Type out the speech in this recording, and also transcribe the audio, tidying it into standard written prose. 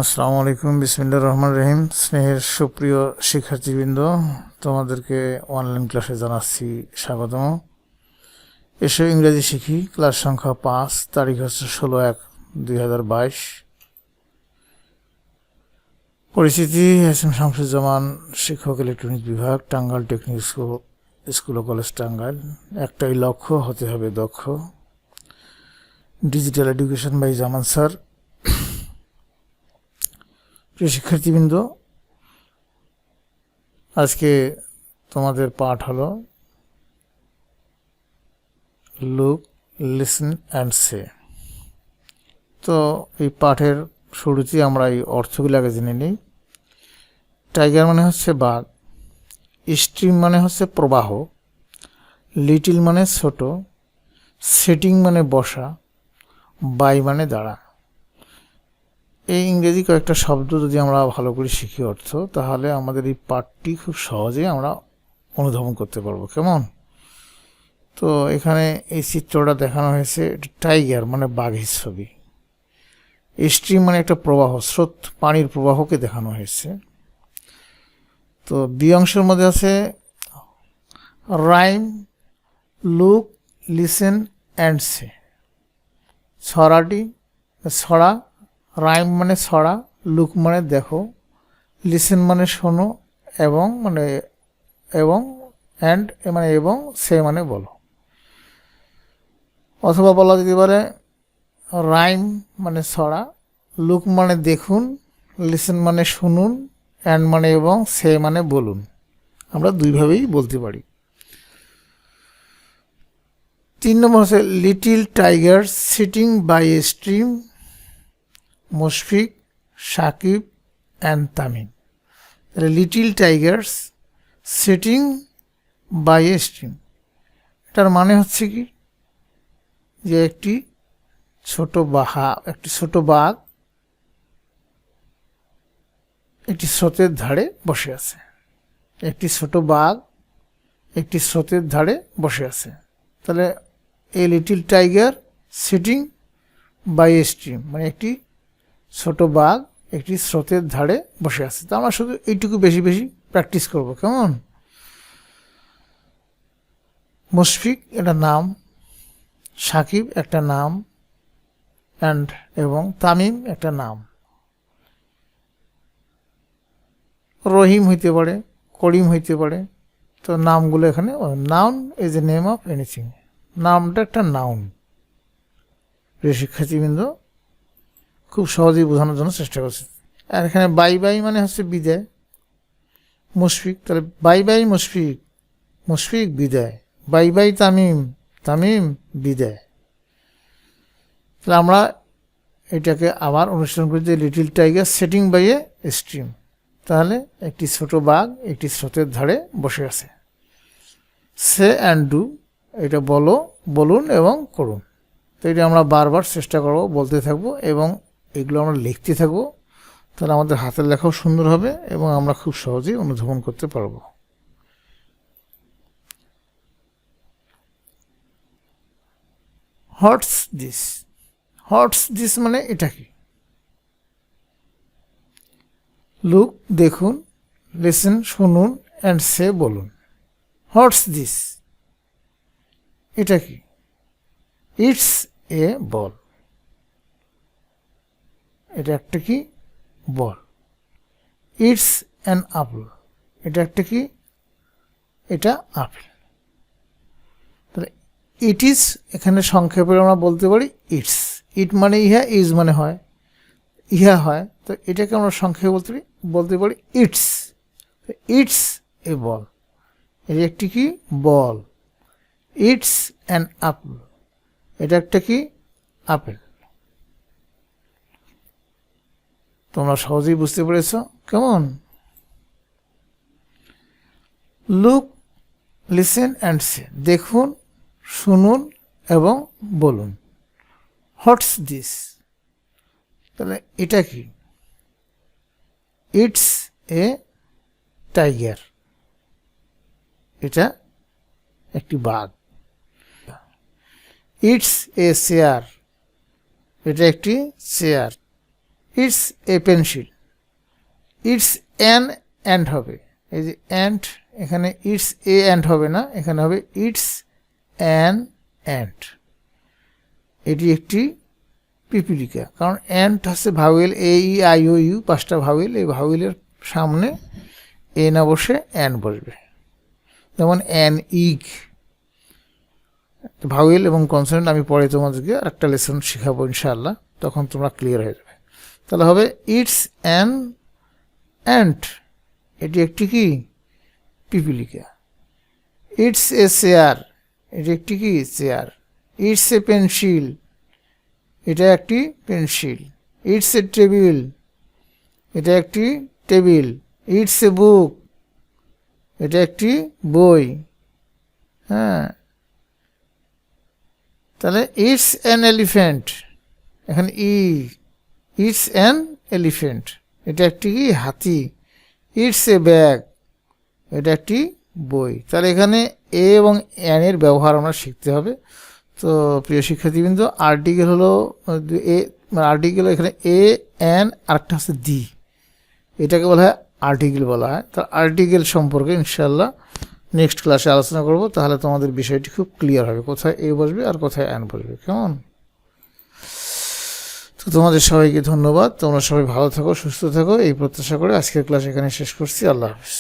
আসসালামু আলাইকুম, বিসমিল্লাহির রহমানির রহিম। স্নেহের সুপ্রিয় শিক্ষার্থীবৃন্দ, তোমাদেরকে অনলাইন ক্লাসে জানাচ্ছি স্বাগতম। এসো ইংরেজি শিখি। ক্লাস সংখ্যা 5, তারিখ হচ্ছে 16/1/2022। পরিচিতি: শামসুজ্জামান, শিক্ষক, ইলেকট্রনিক বিভাগ, টাঙ্গাইল টেকনিক স্কুল ও কলেজ, টাঙ্গাইল। একটাই লক্ষ্য, হতে হবে দক্ষ। Digital education by Zaman sir. প্রিয় শিক্ষার্থীবৃন্দ, আজকে তোমাদের পাঠ হলো লুক, লিসন অ্যান্ড সে। তো এই পাঠের শুরুতেই আমরা এই অর্থগুলো আগে জেনে নিই। টাইগার মানে হচ্ছে বাঘ, স্ট্রিম মানে হচ্ছে প্রবাহ, লিটিল মানে ছোট, সিটিং মানে বসা, বাই মানে দাঁড়া। এই ইংরেজি কয়েকটা শব্দ যদি আমরা ভালো করে শিখি অর্থ, তাহলে আমাদের এই পাঠটি খুব সহজে আমরা অনুধাবন করতে পারবো। কেমন? তো এখানে এই চিত্রটা দেখানো হয়েছে, টাইগার মানে বাঘের ছবি। স্ট্রিম মানে একটা প্রবাহ, স্রোত, পানির প্রবাহকে দেখানো হয়েছে। তো বি অংশের মধ্যে আছে রাইম, লুক, লিসেন অ্যান্ড সে। ছড়া, রাইম মানে ছড়া, লুক মানে দেখো, লিসেন মানে শোনো, এবং অ্যান্ড মানে এবং, সে মানে বলো। অথবা বলা যেতে পারে রাইম মানে ছড়া, লুক মানে দেখুন, লিসেন মানে শুনুন, অ্যান্ড মানে এবং, সে মানে বলুন। আমরা দুইভাবেই বলতে পারি। 3 নম্বর হচ্ছে little tiger sitting by a stream, Mushfiq, Shakib and Tamim. তাহলে little tigers sitting by a stream, এটার মানে হচ্ছে কি, যে একটি ছোট বাঘ একটি স্রোতের ধারে বসে আছে। একটি ছোট বাঘ একটি স্রোতের ধারে বসে আছে। তাহলে a little tiger sitting by a stream মানে একটি ছোট বাঘ একটি স্রোতের ধারে বসে আছে। তো আমরা শুধু এইটুকু বেশি বেশি প্র্যাকটিস করব। কেমন? মুশফিক একটা নাম, সাকিব একটা নাম, অ্যান্ড এবং তামিম একটা নাম। রহিম হইতে পারে, করিম হইতে পারে। তো নামগুলো এখানে, noun is a name of anything, নামটা একটা নাউন। প্রিয় শিক্ষার্থীবৃন্দ, খুব সহজেই বোঝানোর জন্য চেষ্টা করছি। আর এখানে বাই বাই মানে হচ্ছে বিদায়। মুশফিক, তাহলে বাই বাই মুশফিক, মুশফিক বিদায়। বাই বাই তামিম, তামিম বিদায়। তাহলে আমরা এটাকে আবার অনুসরণ করি যে little tiger sitting by a stream. তাহলে একটি ছোট বাঘ একটি স্রোতের ধারে বসে আছে। সে অ্যান্ড ডু, এটা বলুন এবং করুন। তো এটা আমরা বারবার চেষ্টা করব, বলতে থাকবো এবং এগুলো আমরা লিখতে থাকবো। তাহলে আমাদের হাতের লেখাও সুন্দর হবে এবং আমরা খুব সহজেই অনুধাবন করতে পারবো। হোয়াটস দিস, হোয়াটস দিস মানে এটা কি। লুক দেখুন, লিসেন শুনুন, অ্যান্ড সে বলুন। হোয়াটস দিস এটা কি। ইটস এ বল, এটা একটা কি বল। ইটস অ্যান আপেল, এটা একটা কি, এটা আপেল। তাহলে ইট ইজ এখানে সংক্ষেপে আমরা বলতে পারি ইটস। ইট মানে ইহা, ইজ মানে হয়, ইহা হয়। তো এটাকে আমরা সংক্ষেপে বলতে পারি ইটস। ইটস এ বল, এটা একটি কি বল। ইটস অ্যান আপেল, এটা একটা কি আপেল। তোমরা সহজেই বুঝতে পেরেছ। কেমন? লুক, লিসেন অ্যান্ড সে, দেখুন, শুনুন এবং বলুন। হোয়াটস দিস, তাহলে এটা কি। ইটস এ টাইগার, এটা একটি বাঘ। ইটস এ চেয়ার, এটা একটি chair. It's a pencil, it's an and হবে, এই যে অ্যান্ড, এখানে ইটস এ অ্যান্ড হবে না, এখানে হবে ইটস অ্যান অ্যান্ড। এটি একটি পিপীলিকা, কারণ অ্যান্ড হচ্ছে vowel, A E I O U 5টা ভাওয়েল, এই ভাওয়েলের সামনে এ না বসে অ্যান বসবে। যেমন অ্যান ইগ, ভাওয়েল এবং কনসোনেন্ট আমি পরে তোমাদেরকে একটা লেসন শেখাবো ইনশাআল্লাহ, তখন তোমরা ক্লিয়ার হয়ে যাবে। তাহলে হবে ইটস অ্যান অ্যান্ট, এটি একটি কি পিপীলিকা। ইটস এ চেয়ার, এটি একটি কি চেয়ার। ইটস এ পেন্সিল, এটা একটি পেন্সিল। ইটস এ টেবিল, এটা একটি টেবিল। ইটস এ বুক, এটা একটি বই। হ্যাঁ, তাহলে ইটস অ্যান এলিফ্যান্ট, এখানে ইটস অ্যান এলিফ্যান্ট, এটা একটি কি হাতি। ইটস এ ব্যাগ, এটা একটি বই। তাহলে এখানে এ এবং অ্যানের ব্যবহার আমরা শিখতে হবে। তো প্রিয় শিক্ষার্থীবৃন্দ, আর্টিকেল হলো এ, আর্টিকেল এখানে এ অ্যান, আরেকটা হচ্ছে দি, এটাকে বলা হয় আর্টিকেল বলা হয়। তো আর্টিকেল সম্পর্কে ইনশাল্লাহ নেক্সট ক্লাসে আলোচনা করব, তাহলে তোমাদের বিষয়টি খুব ক্লিয়ার হবে, কোথায় এ বসবে আর কোথায় অ্যান বসবে। কেমন? তো তোমাদের সবাইকে ধন্যবাদ, তোমরা সবাই ভালো থাকো, সুস্থ থাকো, এই প্রত্যাশা করে আজকের ক্লাস এখানে শেষ করছি। আল্লাহ হাফিজ।